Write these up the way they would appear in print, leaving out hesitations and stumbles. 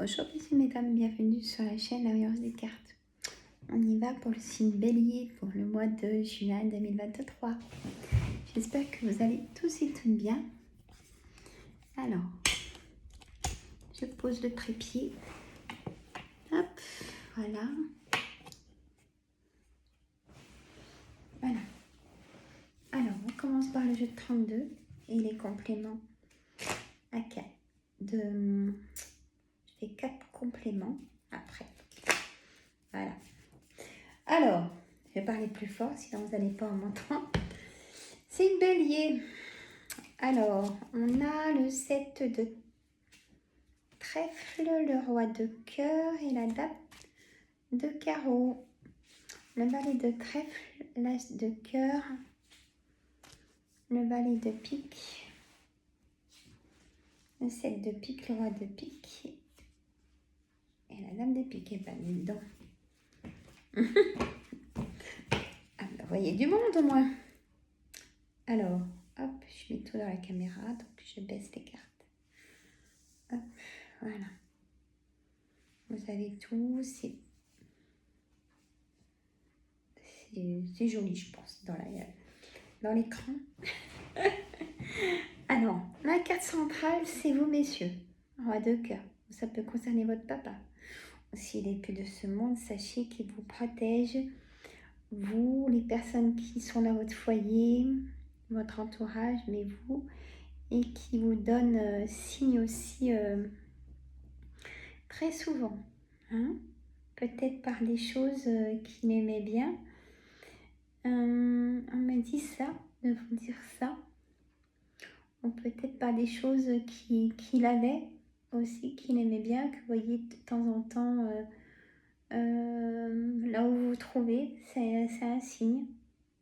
Bonjour messieurs, mesdames, bienvenue sur la chaîne La Voyance des cartes. On y va pour le signe Bélier pour le mois de juin 2023. J'espère que vous allez tous et toutes bien. Alors, je pose le trépied. Hop, voilà. Voilà. Alors, on commence par le jeu de 32 et les compléments à 4. Je fais 4 compléments après. Voilà. Alors, je vais parler plus fort, sinon vous n'allez pas m'entendre. C'est une Bélier. Alors, on a le 7 de trèfle, le roi de cœur et la dame de carreau. Le valet de trèfle, l'as de cœur, le valet de pique, le 7 de pique, le roi de pique et la dame de pique. Et ben, dis donc. Ah, ben, vous voyez du monde au moins. Alors, hop, je mets tout dans la caméra, donc je baisse les cartes. Hop, voilà. Vous avez tout, c'est joli, je pense, dans l'écran. Alors, la carte centrale, c'est vous, messieurs. Roi de cœur. Ça peut concerner votre papa. S'il n'est plus de ce monde, sachez qu'il vous protège. Vous, les personnes qui sont dans votre foyer, votre entourage, mais vous, et qui vous donne signe aussi très souvent. Hein, peut-être par des choses qu'il aimait bien. On me dit ça, de vous dire ça. Ou peut-être par des choses qu'il avait aussi, qu'il aimait bien, que vous voyez de temps en temps là où vous vous trouvez. C'est un signe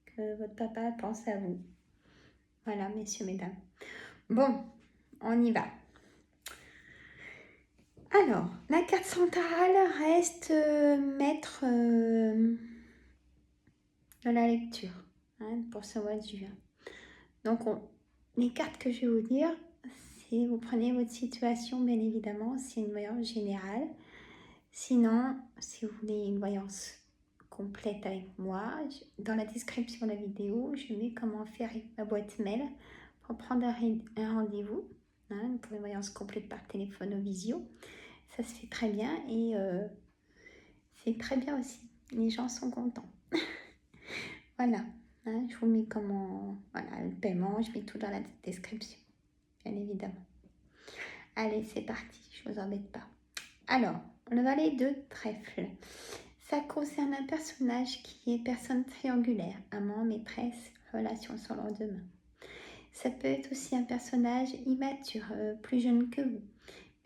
que votre papa pense à vous. Voilà, messieurs, mesdames. Bon, on y va. Alors, la carte centrale reste maître de la lecture pour ce mois de juin. Donc, les cartes que je vais vous dire, c'est vous prenez votre situation, bien évidemment, c'est une voyance générale. Sinon, si vous voulez une voyance complète avec moi, dans la description de la vidéo, je mets comment faire ma boîte mail pour prendre un rendez-vous pour une voyance complète par téléphone ou visio. Ça se fait très bien et c'est très bien aussi. Les gens sont contents. Voilà. Je vous mets comment, voilà, le paiement, je mets tout dans la description, bien évidemment. Allez, c'est parti, je ne vous embête pas. Alors, le valet de trèfle, ça concerne un personnage qui est personne triangulaire, amant, maîtresse, relation sur le lendemain. Ça peut être aussi un personnage immature, plus jeune que vous,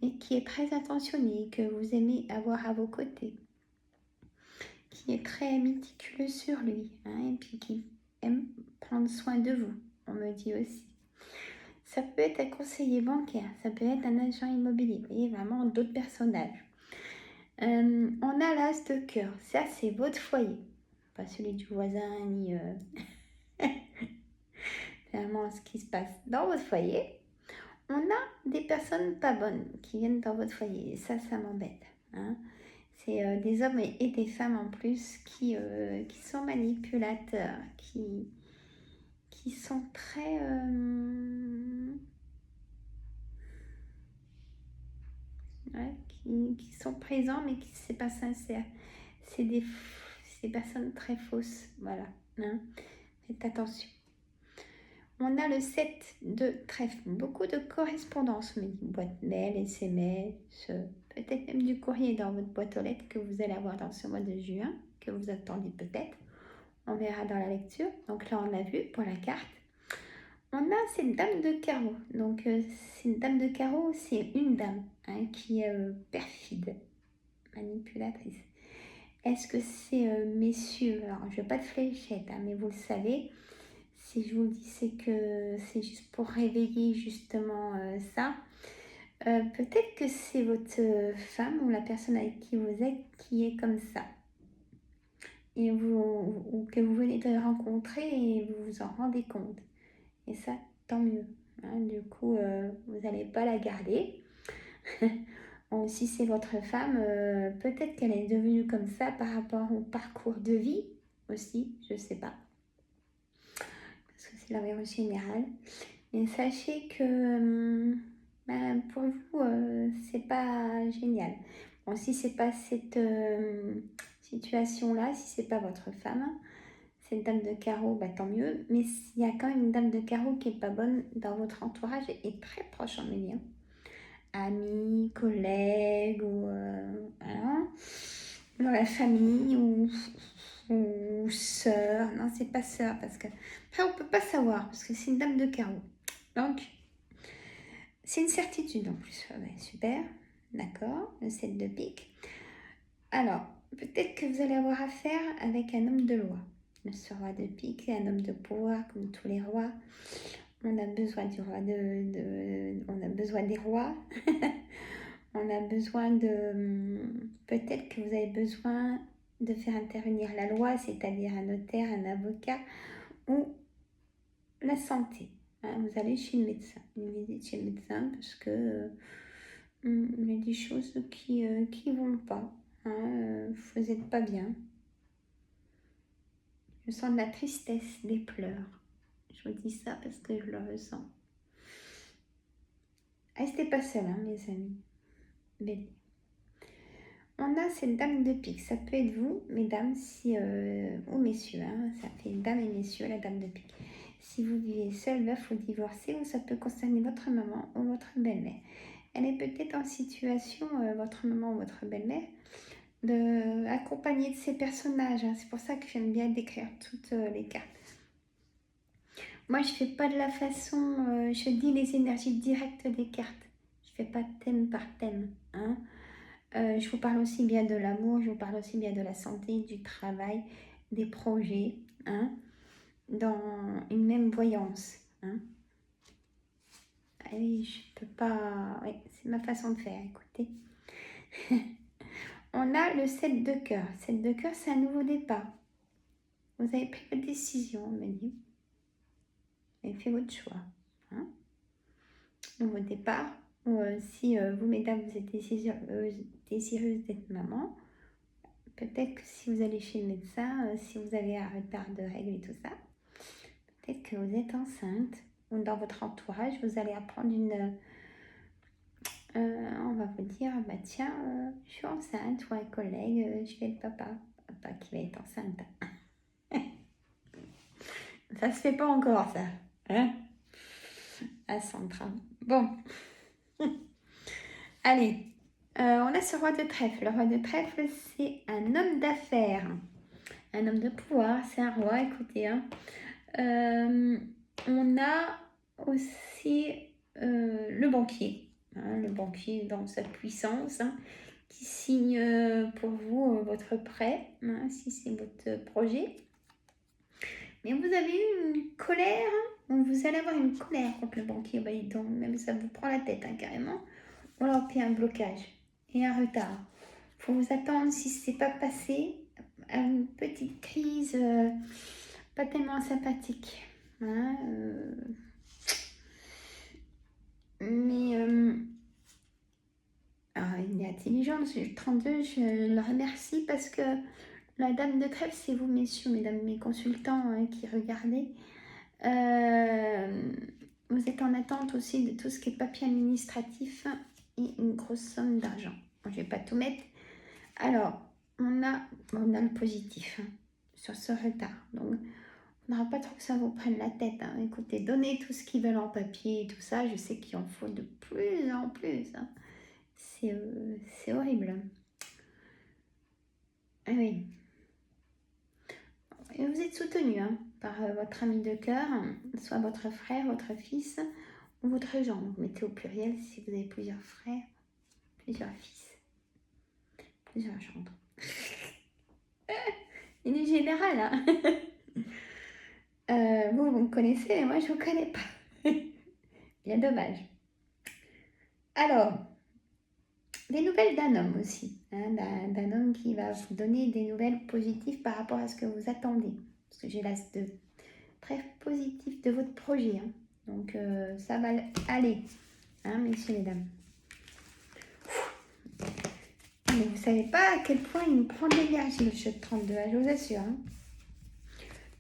mais qui est très attentionné, que vous aimez avoir à vos côtés, qui est très méticuleux sur lui, et puis qui aime prendre soin de vous, on me dit aussi. Ça peut être un conseiller bancaire, ça peut être un agent immobilier, vous voyez, vraiment d'autres personnages. On a l'as de cœur, ça c'est votre foyer, pas celui du voisin, ni vraiment ce qui se passe dans votre foyer. On a des personnes pas bonnes qui viennent dans votre foyer, et ça m'embête. C'est des hommes et des femmes en plus qui sont manipulateurs, qui sont très... qui sont présents mais qui c'est pas sincère. C'est des personnes très fausses. Voilà. Faites attention. On a le 7 de trèfle. Beaucoup de correspondance, mais boîte mail, SMS, peut-être même du courrier dans votre boîte aux lettres que vous allez avoir dans ce mois de juin, que vous attendez peut-être. On verra dans la lecture. Donc là, on a vu pour la carte. On a cette dame de carreau. Donc, cette dame de carreau, c'est une dame qui est perfide, manipulatrice. Est-ce que c'est messieurs? Alors, je ne veux pas de fléchette, mais vous le savez. Si je vous le dis, c'est que c'est juste pour réveiller justement ça. Peut-être que c'est votre femme ou la personne avec qui vous êtes qui est comme ça. Et ou que vous venez de rencontrer et vous vous en rendez compte. Et ça, tant mieux. Du coup, vous n'allez pas la garder. Si c'est votre femme, peut-être qu'elle est devenue comme ça par rapport au parcours de vie aussi, je ne sais pas. Parce que c'est la vérité générale. Mais sachez que pour vous, c'est pas génial. Bon, si c'est pas cette situation-là, si c'est pas votre femme, cette dame de carreau, bah, tant mieux. Mais il y a quand même une dame de carreau qui est pas bonne dans votre entourage et très proche en lien. Amis, collègues ou voilà, dans la famille ou sœur. Non, c'est pas sœur parce que après on peut pas savoir parce que c'est une dame de carreau. Donc c'est une certitude en plus. Ouais, super, d'accord. Le 7 de pique. Alors peut-être que vous allez avoir affaire avec un homme de loi. Le roi de pique, un homme de pouvoir comme tous les rois. On a besoin du roi on a besoin des rois. On a besoin peut-être que vous avez besoin de faire intervenir la loi, c'est-à-dire un notaire, un avocat ou la santé. Hein, vous allez chez le médecin, une visite chez le médecin parce que il y a des choses qui vont pas. Hein, vous n'êtes pas bien. Je sens de la tristesse, des pleurs. Je vous dis ça parce que je le ressens. Restez pas seul, hein, mes amis. Bélier. On a cette dame de pique, ça peut être vous, mesdames, ou messieurs, hein, ça fait dame et messieurs, la dame de pique. Si vous vivez seul, veuf ou divorcé, ou ça peut concerner votre maman ou votre belle-mère. Elle est peut-être en situation, votre maman ou votre belle-mère, accompagnée de ces personnages. Hein. C'est pour ça que j'aime bien décrire toutes les cartes. Moi, je ne fais pas de la façon, je dis les énergies directes des cartes. Je ne fais pas thème par thème. Hein. Je vous parle aussi bien de l'amour, je vous parle aussi bien de la santé, du travail, des projets, hein, dans une même voyance. Hein. Ah oui, je peux pas... Oui, c'est ma façon de faire, écoutez. On a le 7 de cœur. 7 de cœur, c'est un nouveau départ. Vous avez pris votre décision, on me dit. Vous avez fait votre choix. Hein. Nouveau départ. Ou si vous, mesdames, vous êtes désireuse d'être maman, peut-être que si vous allez chez le médecin, si vous avez un retard de règles et tout ça, peut-être que vous êtes enceinte ou dans votre entourage, vous allez apprendre on va vous dire, bah tiens, je suis enceinte ou un collègue, je vais être papa. Papa qui va être enceinte. Ça se fait pas encore ça. Hein à Sandra. Bon. Allez. On a ce roi de trèfle. Le roi de trèfle, c'est un homme d'affaires. Un homme de pouvoir, c'est un roi, écoutez. Hein. On a aussi le banquier. Hein, le banquier dans sa puissance, hein, qui signe pour vous votre prêt, hein, si c'est votre projet. Mais vous avez eu une colère, hein, vous allez avoir une colère contre le banquier, bah, donc même ça vous prend la tête, hein, carrément. Ou alors puis un blocage et un retard. Il faut vous attendre, si ce n'est pas passé, à une petite crise pas tellement sympathique. Hein, mais il est intelligent, le 32, je le remercie parce que la dame de trèfle, c'est vous, messieurs, mesdames, mes consultants hein, qui regardez. Vous êtes en attente aussi de tout ce qui est papier administratif et une grosse somme d'argent. Je ne vais pas tout mettre. Alors, on a le positif hein, sur ce retard. Donc, on n'aura pas trop que ça vous prenne la tête. Hein. Écoutez, donnez tout ce qu'ils veulent en papier et tout ça. Je sais qu'il en faut de plus en plus. Hein. C'est horrible. Ah oui. Et vous êtes soutenu hein, par votre ami de cœur, soit votre frère, votre fils ou votre gendre. Vous mettez au pluriel si vous avez plusieurs frères, plusieurs fils, plusieurs gendres. Il est général, hein. Vous me connaissez, mais moi je ne vous connais pas. Bien dommage. Alors, des nouvelles d'un homme aussi, hein, d'un homme qui va vous donner des nouvelles positives par rapport à ce que vous attendez. Parce que j'ai l'as de très positif de votre projet. Hein. Donc ça va aller, hein, messieurs, mesdames. Mais vous savez pas à quel point il me prend de l'énergie le jeu de 32, je vous assure. Hein.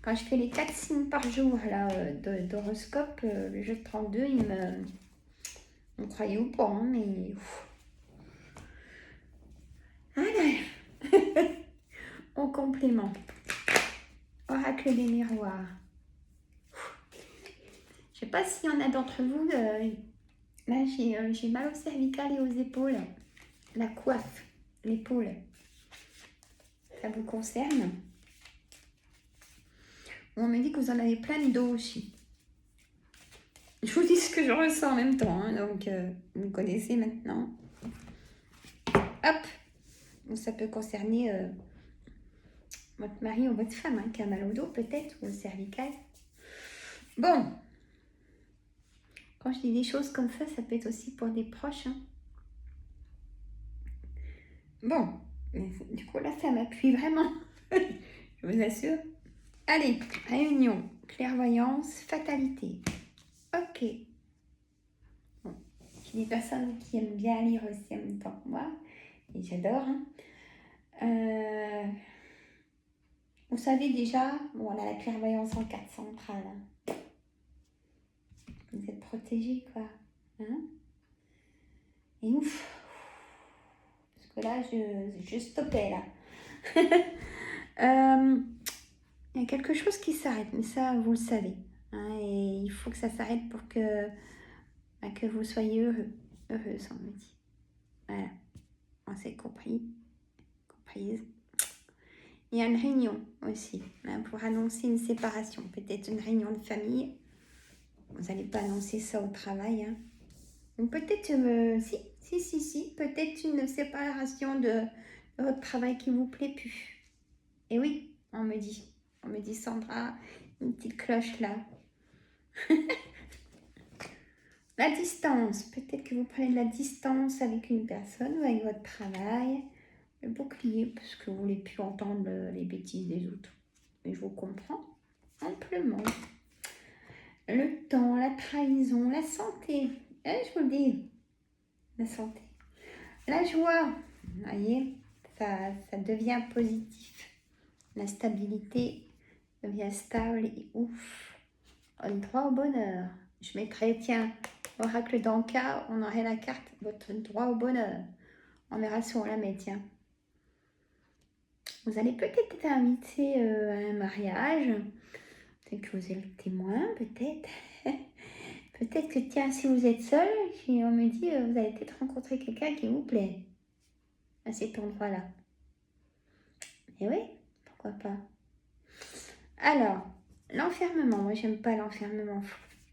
Quand je fais les 4 signes par jour là, d'horoscope, le jeu de 32, il me... On croyait ou pas, hein, mais... Voilà. Au complément. Oracle des miroirs. Je sais pas s'il y en a d'entre vous... Là, j'ai mal au cervical et aux épaules. La coiffe, l'épaule. Ça vous concerne? On me dit que vous en avez plein de dos aussi. Je vous dis ce que je ressens en même temps. Hein, donc, vous connaissez maintenant. Hop. Ça peut concerner votre mari ou votre femme hein, qui a mal au dos peut-être, ou au cervical. Bon. Quand je dis des choses comme ça peut être aussi pour des proches. Hein. Bon, du coup là, ça m'appuie vraiment. Je vous assure. Allez, réunion, clairvoyance, fatalité. Ok. Bon, j'ai des personnes qui aiment bien lire aussi en même temps que moi. Et j'adore. Hein. Vous savez déjà, bon, on a la clairvoyance en 4 centrales. Hein. Vous êtes protégés, quoi. Hein? Et ouf. Parce que là, je stoppais, là. Il y a quelque chose qui s'arrête, mais ça, vous le savez. Hein, et il faut que ça s'arrête pour que vous soyez heureuse, on me dit. Voilà. On s'est comprise. Il y a une réunion aussi, hein, pour annoncer une séparation. Peut-être une réunion de famille. Vous n'allez pas annoncer ça au travail. Hein. Ou peut-être, si, peut-être une séparation de votre travail qui ne vous plaît plus. Et oui, on me dit Sandra, une petite cloche là. La distance, peut-être que vous prenez de la distance avec une personne ou avec votre travail. Le bouclier, parce que vous ne voulez plus entendre les bêtises des autres. Et je vous comprends amplement. Le temps, la trahison, la santé. Je vous le dis, la santé. La joie, vous voyez, ça devient positif. La stabilité devient stable et ouf. On droit au bonheur. Je mettrai, tiens, oracle d'Anka, on aurait la carte, votre droit au bonheur. On verra si on la met, tiens. Vous allez peut-être être invité à un mariage. Peut-être que vous êtes le témoin, peut-être. Peut-être que, tiens, si vous êtes seul, on me dit, vous allez peut-être rencontrer quelqu'un qui vous plaît. À cet endroit-là. Et oui, pourquoi pas. Alors, l'enfermement. Moi, j'aime pas l'enfermement.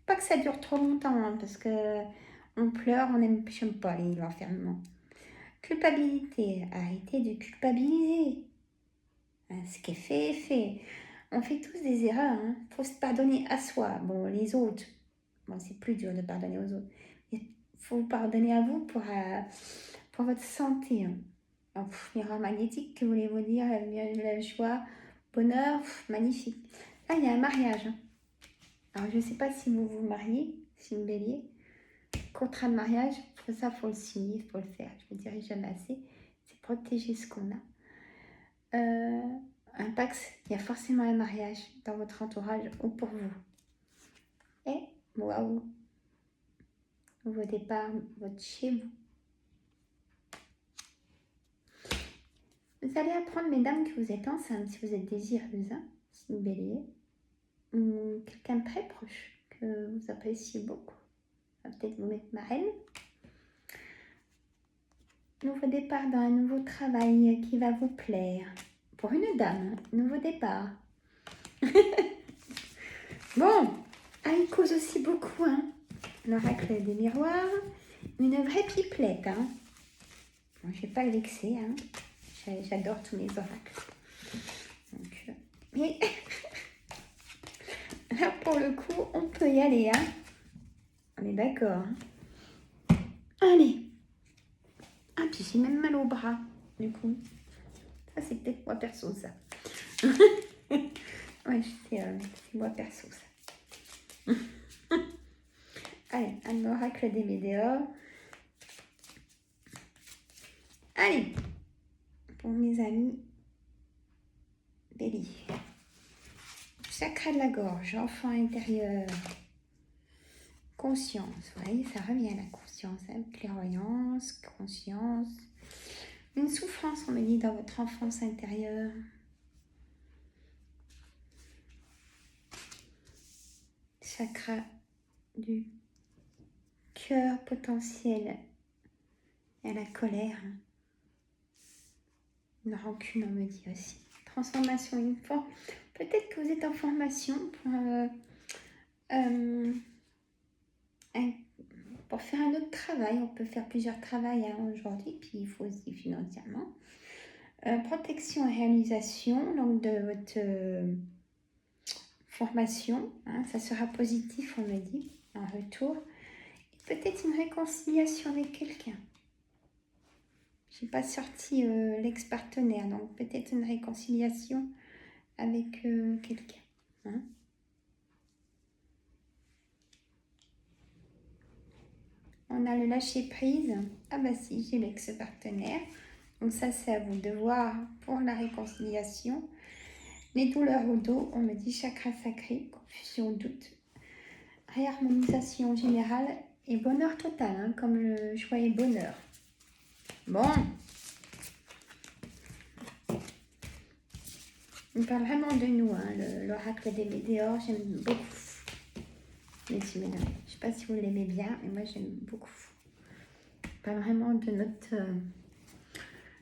Pas que ça dure trop longtemps, hein, parce que on pleure, j'aime pas l'enfermement. Culpabilité. Arrêtez de culpabiliser. Ce qui est fait est fait. On fait tous des erreurs. Il faut se pardonner à soi. Bon, les autres. Bon, c'est plus dur de pardonner aux autres. Il faut pardonner à vous pour votre santé. Hein. Miroir magnétique, que voulez-vous dire? La joie, bonheur, magnifique. Là, il y a un mariage. Hein. Alors, je ne sais pas si vous vous mariez, si vous bélier. Contrat de mariage, pour ça, il faut le signer, il faut le faire. Je ne le dirai jamais assez. C'est protéger ce qu'on a. Un Pax, il y a forcément un mariage dans votre entourage ou pour vous. Et, waouh, nouveau départ, votre chez vous. Vous allez apprendre, mesdames, que vous êtes enceinte si vous êtes désireuse, hein, si vous bélier. Ou quelqu'un de très proche que vous appréciez beaucoup. Ça va peut-être vous mettre marraine. Nouveau départ dans un nouveau travail qui va vous plaire. Pour une dame, nouveau départ. Bon, il cause aussi beaucoup, hein. L'oracle des miroirs. Une vraie pipelette, hein. Bon, je ne vais pas le vexer, hein. J'adore tous mes oracles. Donc, mais là, pour le coup, on peut y aller, hein. On est d'accord. Hein. Allez. Ah, puis j'ai même mal au bras, du coup. Ça, c'est peut-être moi perso, ça. Ouais, c'est moi perso, ça. Allez, un oracle des météores. Allez, pour mes amis Bélier. Chakra de la gorge, enfant intérieur. Conscience, vous voyez, ça revient à la conscience, hein, clairvoyance, conscience. Une souffrance, on me dit, dans votre enfance intérieure. Chakra du cœur potentiel et à la colère. Une rancune, on me dit aussi. Transformation une fois. Peut-être que vous êtes en formation pour faire un autre travail. On peut faire plusieurs travails aujourd'hui, puis il faut aussi financièrement. Protection et réalisation donc de votre formation. Hein, ça sera positif, on me dit, en retour. Peut-être une réconciliation avec quelqu'un. Je n'ai pas sorti l'ex-partenaire, donc peut-être une réconciliation avec quelqu'un. Hein. On a le lâcher-prise. Ah bah si, j'ai l'ex-partenaire. Donc ça, c'est à vous de voir pour la réconciliation. Les douleurs au dos, on me dit chakra sacré, confusion, doute, réharmonisation générale et bonheur total, hein, comme le joyeux bonheur. Bon. On parle vraiment de nous, hein, l'oracle des météores, j'aime beaucoup. Messieurs, mesdames, je ne sais pas si vous l'aimez bien, mais moi j'aime beaucoup. On parle vraiment de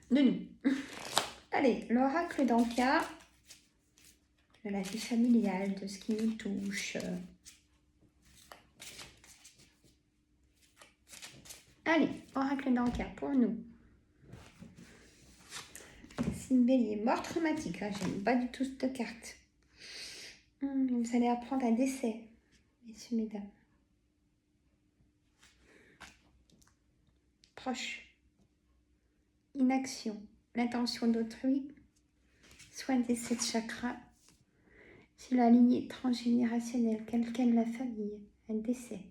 de nous. Allez, l'oracle d'Anka, de la vie familiale, de ce qui nous touche. Allez, oracle d'Anka pour nous. Signe Bélier, mort traumatique, hein, j'aime pas du tout cette carte. Vous allez apprendre un décès, messieurs, mesdames. Proche. Inaction. L'intention d'autrui. Soin des 7 chakras. C'est la lignée transgénérationnelle, quelqu'un de la famille. Un décès.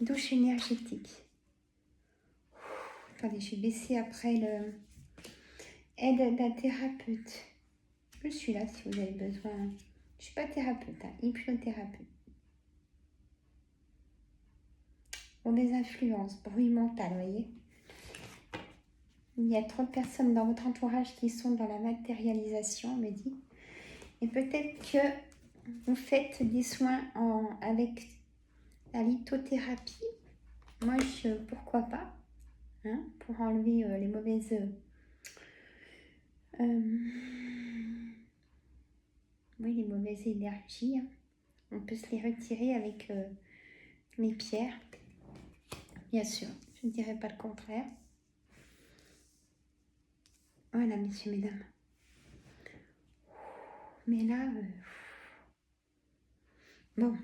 Douche énergétique. Attendez, je vais baisser après le aide d'un thérapeute. Je suis là si vous avez besoin. Je ne suis pas thérapeute, hein, hypnothérapeute. Pour des influences, bruit mental, vous voyez. Il y a trop de personnes dans votre entourage qui sont dans la matérialisation, on me dit. Et peut-être que vous faites des soins avec la lithothérapie. Moi, pourquoi pas, hein, pour enlever les mauvaises... oui, les mauvaises énergies. Hein. On peut se les retirer avec les pierres. Bien sûr, je ne dirais pas le contraire. Voilà, messieurs, mesdames. Mais là... bon.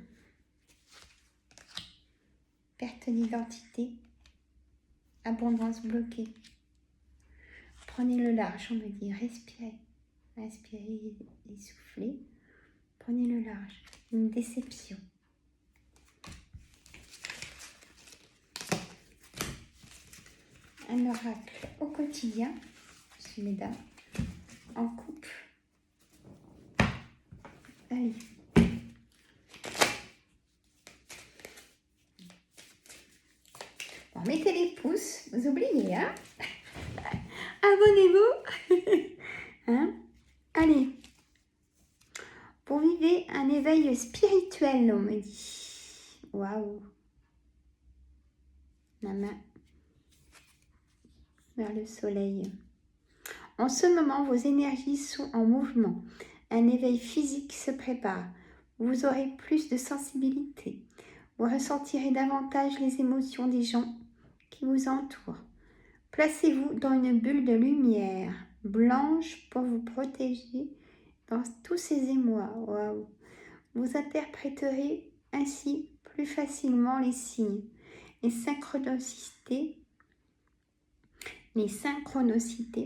Perte d'identité. Abondance bloquée. Prenez le large, on me dit. Respirez. Inspirez et soufflez. Prenez le large. Une déception. Un oracle au quotidien, messieurs, mesdames, en couple. Allez. Bon, mettez les pouces, vous oubliez, hein. Abonnez-vous. Hein. Allez. Pour vivre un éveil spirituel, on me dit. Waouh. La main vers le soleil. En ce moment, vos énergies sont en mouvement. Un éveil physique se prépare. Vous aurez plus de sensibilité. Vous ressentirez davantage les émotions des gens qui vous entourent. Placez-vous dans une bulle de lumière blanche pour vous protéger dans tous ces émois. Waouh. Vous interpréterez ainsi plus facilement les signes. Les synchronicités,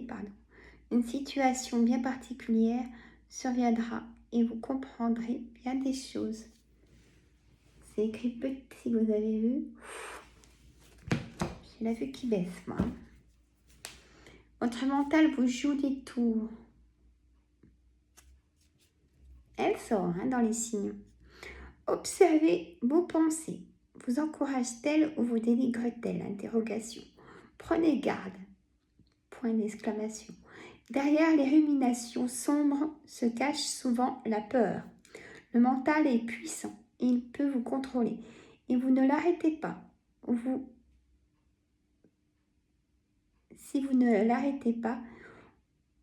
pardon. Une situation bien particulière surviendra et vous comprendrez bien des choses. C'est écrit petit, vous avez vu. J'ai la vue qui baisse, moi. Votre mental vous joue des tours. Elle sort dans les signes. Observez vos pensées. Vous encourage-t-elle ou vous dénigre-t-elle? Interrogation. Prenez garde. Point d'exclamation. Derrière les ruminations sombres se cache souvent la peur. Le mental est puissant. Il peut vous contrôler. Et vous ne l'arrêtez pas. Si vous ne l'arrêtez pas,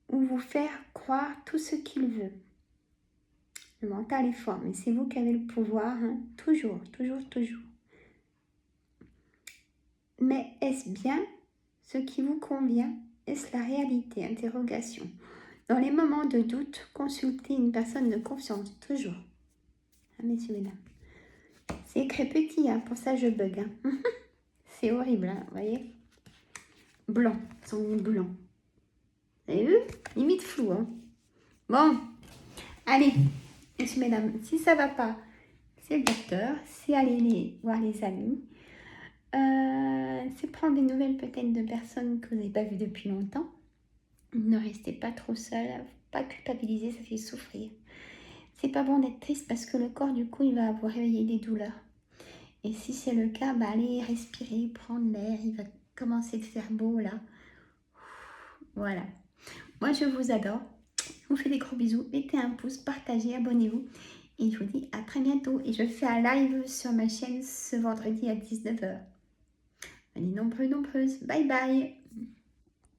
ou vous faire croire tout ce qu'il veut. Le mental est fort, mais c'est vous qui avez le pouvoir, toujours, toujours, toujours. Mais est-ce bien ce qui vous convient? Est-ce la réalité? Interrogation. Dans les moments de doute, consultez une personne de confiance, toujours. Messieurs, mesdames. C'est écrit petit, pour ça je bug. C'est horrible, vous voyez? Blanc, ils sont mis blancs. Vous avez vu? Limite flou. Bon, allez, messieurs, mesdames, si ça va pas, c'est le docteur, c'est aller voir les amis, c'est prendre des nouvelles peut-être de personnes que vous n'avez pas vues depuis longtemps. Ne restez pas trop seul, pas culpabiliser, ça fait souffrir. C'est pas bon d'être triste parce que le corps, du coup, il va vous réveiller des douleurs. Et si c'est le cas, allez respirer, prendre l'air, il va commencer de faire beau là. Voilà. Moi, je vous adore. Je vous fais des gros bisous. Mettez un pouce, partagez, abonnez-vous. Et je vous dis à très bientôt. Et je fais un live sur ma chaîne ce vendredi à 19h. Allez, nombreuses. Bye bye.